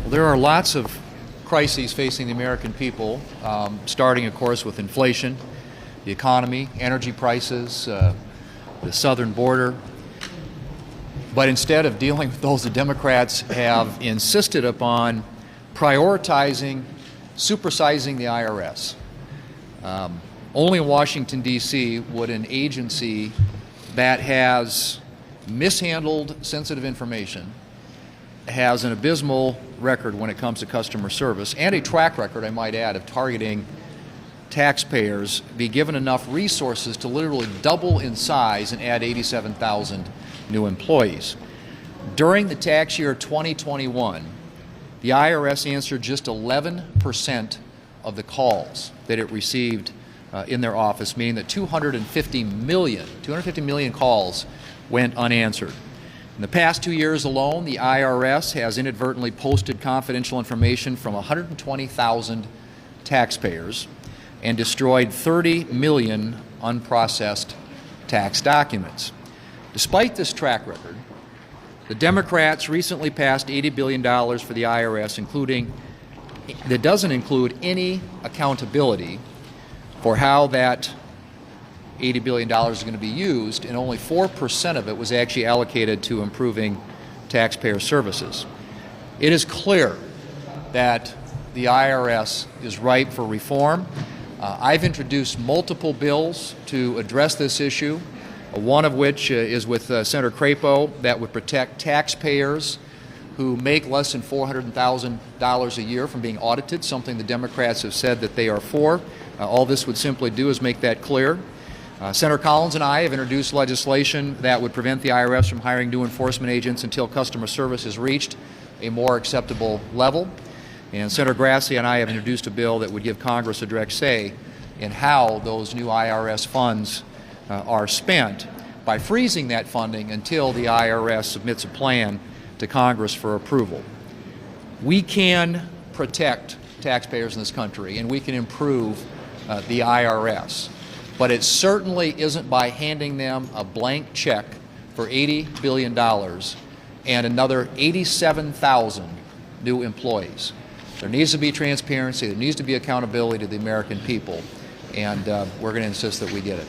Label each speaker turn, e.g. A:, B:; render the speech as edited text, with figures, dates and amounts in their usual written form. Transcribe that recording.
A: Well, there are lots of crises facing the American people, starting, of course, with inflation, the economy, energy prices, the southern border. But instead of dealing with those, the Democrats have insisted upon prioritizing, supersizing the IRS. Only in Washington, D.C. would an agency that has mishandled sensitive information, has an abysmal record when it comes to customer service, and a track record, I might add, of targeting taxpayers, be given enough resources to literally double in size and add 87,000 new employees. During the tax year 2021, the IRS answered just 11% of the calls that it received in their office, meaning that 250 million calls went unanswered. In the past 2 years alone, the IRS has inadvertently posted confidential information from 120,000 taxpayers and destroyed 30 million unprocessed tax documents. Despite this track record, the Democrats recently passed $80 billion for the IRS, that doesn't include any accountability for how that $80 billion is going to be used, and only 4% of it was actually allocated to improving taxpayer services. It is clear that the IRS is ripe for reform. I've introduced multiple bills to address this issue, one of which is with Senator Crapo, that would protect taxpayers who make less than $400,000 a year from being audited, something the Democrats have said that they are for. All this would simply do is make that clear. Senator Collins and I have introduced legislation that would prevent the IRS from hiring new enforcement agents until customer service has reached a more acceptable level. And Senator Grassley and I have introduced a bill that would give Congress a direct say in how those new IRS funds are spent by freezing that funding until the IRS submits a plan to Congress for approval. We can protect taxpayers in this country, and we can improve the IRS. But it certainly isn't by handing them a blank check for $80 billion and another 87,000 new employees. There needs to be transparency, there needs to be accountability to the American people, and we're going to insist that we get it.